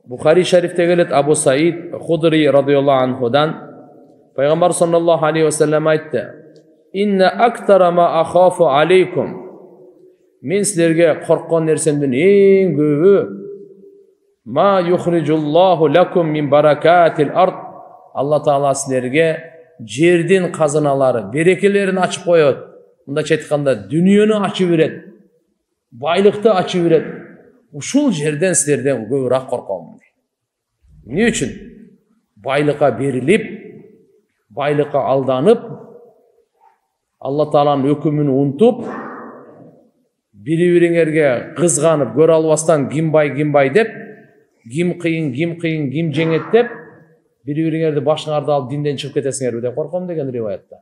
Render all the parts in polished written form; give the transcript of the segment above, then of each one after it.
Bukhari şerifte gelet Abu Said Hudri radıyallahu anhudan Peygamber sallallahu aleyhi ve sellem aytdı. İnne aktara ma akhafu aleykum. Men sizlerge korkkan nersemden en köpü ma yukhrijullahu lakum min barakatil ard. Allah Taala sizlerge жерден қазыналары, берекелерін açıp koyuyor. Bunda çetkanda dünyonu açıp veret. Baylıkta açıp veret. Uşul жерден sizlerden köpürak korkamın. Ne için? Baylığa berilip, baylığa aldanıp, Allah Taala'nın hükümünü unutup, biri-biriңерге kızganıp, gör albastan kim bay dep, kim kıyın, kim cenget dep, biri-biriңерді başыңарды алып динден шығып кетесіңер деп қорқамын деген риwayatта.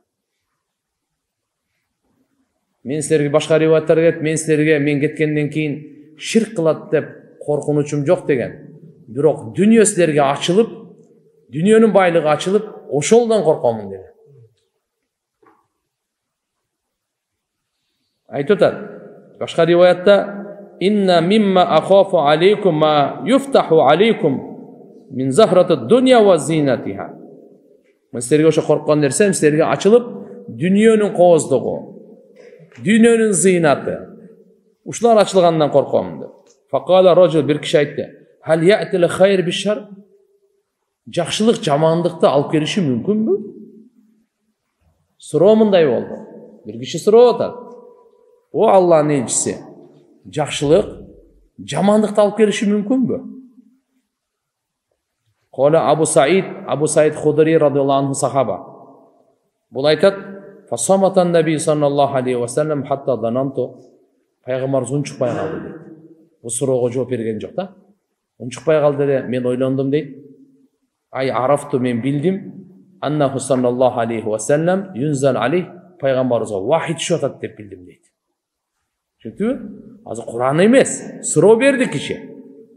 Мен сіздерге башқа риwayаттар келет, мен сіздерге мен кеткенден кейін ширк қылады деп қорқынышым жоқ деген. Бирок дүние сіздерге açılıp, дүниенің байлығы açılıp, ошолдан қорқамын деген. Айтып атат. Башқа риwayatта инна мимма ахафу алейкум ма юфтаху алейкум min zahratı dünya ve zinatiha. Sizlerge oşa korkkan dersem sizlerge açılıp dünyanın kozduğu, dünyanın zinatı. Uşlar açılgandan korkamdı. Fakala racul bir kişi aytdı. Hal ya'til hayr bi şer? Жақшылық жамандықты алып келиши мүмкүнбү? Суроо мындай болду. Bir kişi суроо атат. O Allah'ın elçisi. Жақшылық жамандықты алып келиши мүмкүнбү? Qala Abu Said Hudri radıyallahu anh sahaba. Бұл айтат, Fasamatan Nabi sallallahu aleyhi ve sellem hatta danantu. Peygamberimiz unçukpay kaldı dedi. Bu soruğa cevap bergen жоқ da. Unçukpay kaldı dedi, men oylandım deydi. Ay araftu men bildim. Annahu sallallahu aleyhi ve sellem yunzal aleyh. Peygamberimizge vahiy düşüp atat dep bildim deydi. Çünkü azı Kur'an emes, soru berdi kişi.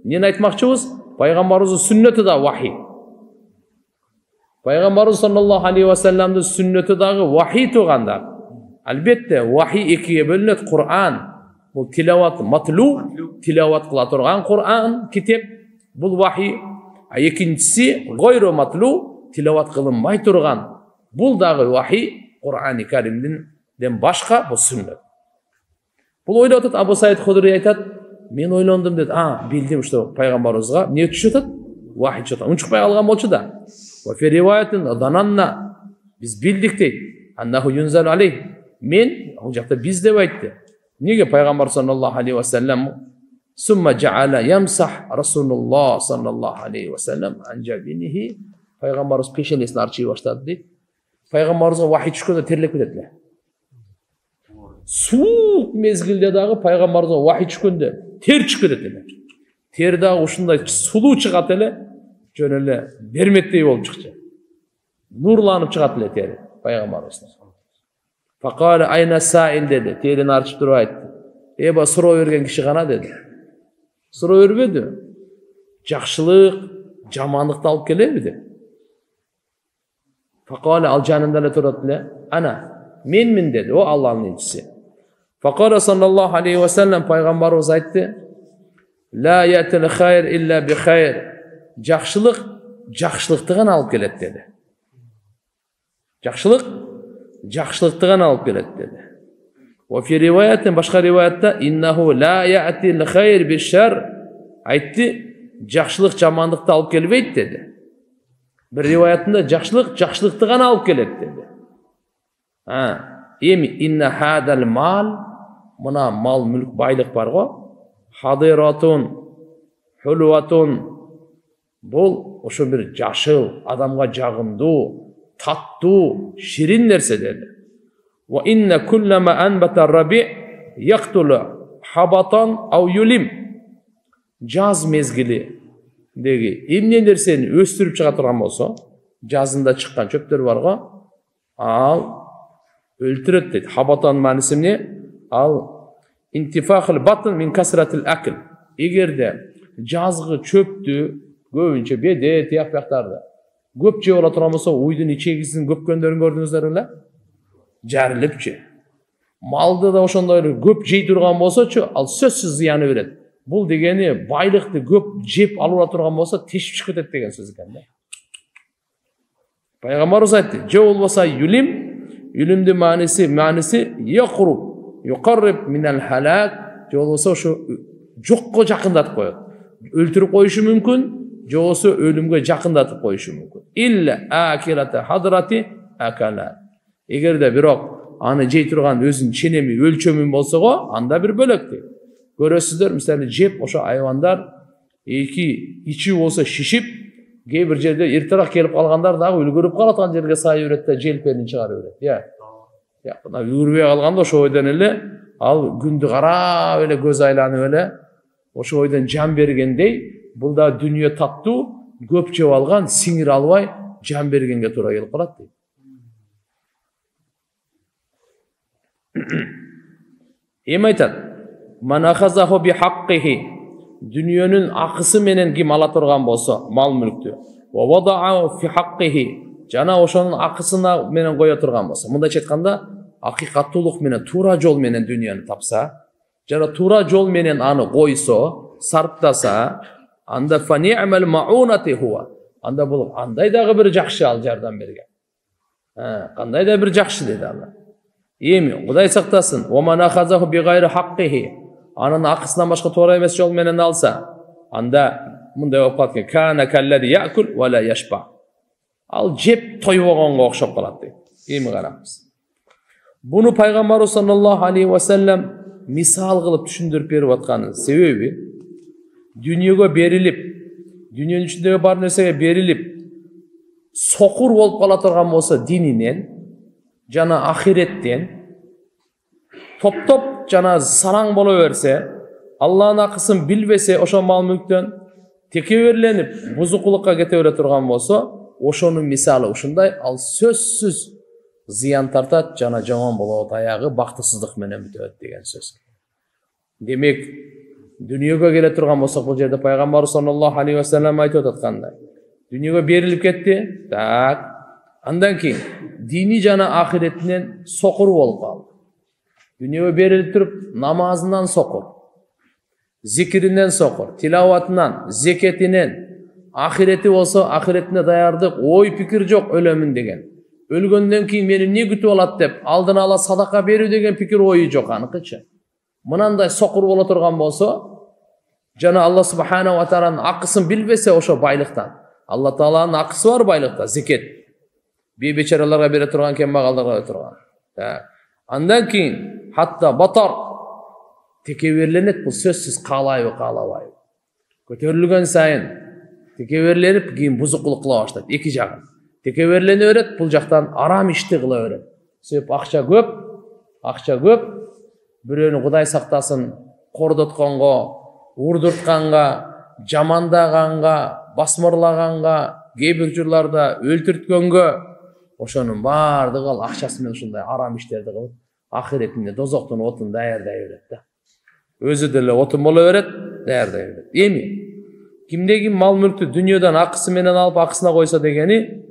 Neni aytmakçыбыз? Peygamberimizin sünneti de vahiy. Peygamberimiz sallallahu aleyhi ve sellem'de sünneti dağı vahiy tuğanda. Elbette vahiy ikiye bölünet. Kur'an, bu tilavat matlu, tilavat kıla turgan Kur'an, kitap, bu vahiy. İkincisi gayru matlu, tilavat kılınmay turgan. Bu dağı vahiy, Kur'an-ı Kerim'den başka bu sünnet. Bu oyda atat Abu Said Hudri aytat. Men oylandım dedi. Bildim işte Peygamberimizga ne düşüp atat? Vahiy düşüp atat. Unçukpay algan bolçu da. Ve fi rivayetin dananna biz bildik deydi. Annahu yunzal aleyh. Men o jakta biz dep aytdı. Nege Peygamber sallallahu aleyhi ve sellem summa ja'ala yamsah Rasulullah sallallahu aleyhi ve sellem an jabinihi. Peygamberimiz peşenesini arçıy başladı deydi. Peygamberimizga vahiy düşkönde terlep ketediler. Soğuk mezgilde dağı Peygamberimizge vahiy düşkönde ter çıkıp ketediler. Ter dağı uşunday sulu çıkat ele, jönele bermettey bolup çıkçı. Nurlanıp çıkat ele teri Peygamberimiz. Fakale ayna sail dedi. Terini arçıp durup aytdı. Eba suro bergen kişi gana dedi. Suro berbedi. Жақшылық, жамандықты алып келеби dedi. Fakale al janında ele turat ana menmin dedi. O Allah'ın elçisi. Fakale sallallahu aleyhi ve sellem Peygamberimiz aytdı. La yatil hayr illa bi hayr. Жақшылық, жақшылықты gana alıp kelet dedi. Жақшылық, жақшылықты gana alıp kelet dedi. Ve fi rivayetin başka rivayette innehu la ya'til hayr bi şer. Aytdı. Жақшылық жамандықты alıp kelbeydi dedi. Bir rivayetinde жақшылықты gana alıp kelet dedi. Emi inne hadal mal, buna mal mülk baylık var go. Hadiratun, hulvatun. Bol oşo bir jaşıl, adamga jagımdуу, tattуу, şirin nerse dedi. Ve inne kullama anbata rabi yaqtulu habatan aw yulim. Jaz mezgili degi emne nerseni östürüp çıga turgan bolsa, jazında çıkkan çöptөр var go. Al öldürüt dedi. Habatan manisi ne? Al intifaqul batn min kasratil akl. Egerde jazgı çöptü köpünçe bede tiyapaktardı. Köp je ola turgan bolsa, uydun içegisinin köpkönlerini gördüңүздөр эле? Жарылыпчы. Малды da oşondoy köp jey turgan bolsa-çı, al sözsüz ziyany berет. Бул дегени байлыкты көп жеп алып турган болсо тешип чыгып кетет деген сөз экен да. Пайгамбарыбыз айтты, же болбосо үлүмдүн мааниси яқруб, юқарриб минал халак, же болбосо ошо жокко жакындатып коет. Өлтүрүп коюшу мүмкүн, же болбосо өлүмгө жакындатып коюшу мүмкүн. Илля акирата хадрати акала. Эгерде бирок аны жей турган өзүнүн ченеми, өлчөмүн болсо го, анда бир бөлөктү. Көрөсүздөр, мисалы жеп ошо айвандар ичи болсо шишип, кээ бир жерде эртерээк келип калгандар дагы үлгүрүп калаткан жерге сай берет да желпени чыгарып берет. Мына үлгүрбөй калганда ошо бойдон эле ал күндү карап эле көз айланып эле ошо бойдон жан бергендей, бул да дүнүйө таттуу, көп жеп алган, сиңире албай жан бергенге туура келип калат дейт. Эми айтат, ман ахазаху би хаққихи, дүниенің ақысы менен ким ала турган болсо, мал мүлктү, ва вадаа фи хаққихи, жана ошонун акысына менен кое турган болсо, мындайча айтканда, акыйкаттуулук менен, туура жол менен дүнүйөнү тапса, жана туура жол менен аны койсо, сарптаса, анда фа ни'мал маунати хуа, анда бул андай дагы бир жакшы ал жардам берген. Кандай да бир жакшы деди Алла. Эми Кудай сактасын, ва ман ахазаху би гайри хаққихи, анын акысынан башка туура эмес жол менен алса, анда мындай болуп калат экен, кана каллади яакул ва ла яшба. Ал жеп тойбогонго окшоп калат дейт. Эми караңыз. Буну пайгамбарыбыз саллаллаху алейхи ва саллям мисал кылып түшүндүрүп берип атканын себеби, дүнүйөгө берилип, дүнүйөнүн ичиндеги бар нерсеге берилип, сокур болуп кала турган болсо дининен жана ахиреттен топ жана сараң боло берсе, Алланын акысын билбесе ошо мал мүлктөн текеберленип бузукулукка кете бере турган болсо, ошонун мисалы ушундай, ал сөзсүз зыян тартат жана жаман болот, аягы бактысыздык менен бүтөт деген сөз. Демек, дүнүйөгө келе турган болсок, бул жерде пайгамбар саллаллаху алейхи ва саллям айтып аткандай, дүнүйөгө берилип кетти, так, андан кийин дини жана ахиретинен сокур болуп калды. Дүнүйөгө берилип туруп, намазынан сокур, зикиринен сокур, тилаватынан, зекетинен, ахирети болсо, ахиретине даярдык, ой пикир жок өлөмүн деген. Өлгөндөн кийин мени эмне күтүп алат деп, алдын ала садака берүү деген пикир ою жок аныкычы. Мынандай сокур боло турган болсо, жана Алла субхана ва тааlanın акысын билбесе ошо байлыктан. Алла тааланын акысы бар байлыкта, зекет. Бейбечараларга бере турган, кембагалдарга бере турган. Андан кийин хатта батар текеберленет, бул сөзсүз каалайбы, каалабайбы. Көтөрүлгөн сайын текеберленип, кийин бузукулук кыла баштайт, эки жагын. Текеберлене берет, бул жактан арам ишти кыла берет. Себеп акча көп, бирөөнү Кудай сактасын, кордотконго, урдуртканга, жамандаганга, басмырлаганга, кээ бир жерларда өлтүрткөнгө, ошонун бардыгы ал акчасы менен ушундай арам иштерди кылып, ахиретинде дозоктун отун даярдай берет да. Өзү деле отун боло берет, даярдай берет. Эми кимде мал мүлктү дүнүйөдөн акысы менен алып акысына койсо дегени,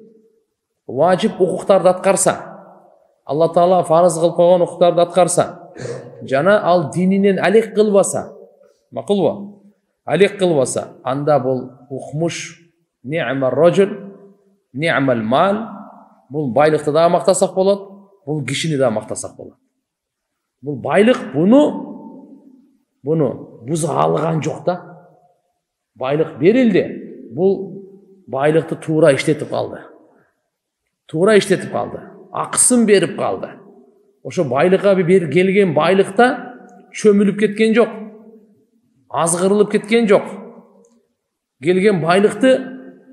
важип укуктарды аткарса, Алла Таала фарыз кылып койгон укуктарды аткарса, жана ал дининен алек кылбаса, макулбу? Алек кылбаса, анда бул ухмуш ни'мар раджул, ни'мал мал, бул байлыкты да мактасак болот, бул кишини да мактасак болот. Бул байлык буну буза алган жок да. Байлык берилди. Бул байлыкты туура иштетип калды. Акысын берип калды. Ошо байлыкка бир келген байлыкта чөмүлүп кеткен жок. Азгырылып кеткен жок. Келген байлыкты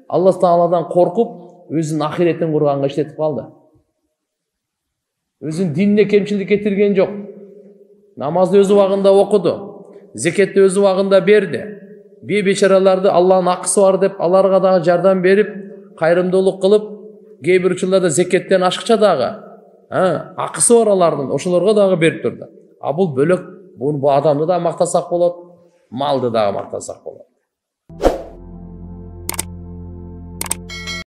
Алла Тааладан коркуп, өзүнүн ахиретин курганга иштетип калды. Өзүнүн динине кемчилик кетирген жок. Намазды өз убагында окуду, зекетти өз убагында берди. Бейбечараларды Алланын акысы бар деп, аларга дагы жардам берип, кайрымдуулук кылып, кээ бир учурларда зекеттен ашыкча дагы, акысы бар алардын, ошолорго дагы берип турду. А бул бөлөк, бул адамды да мактасак болот, малды дагы мактасак болот.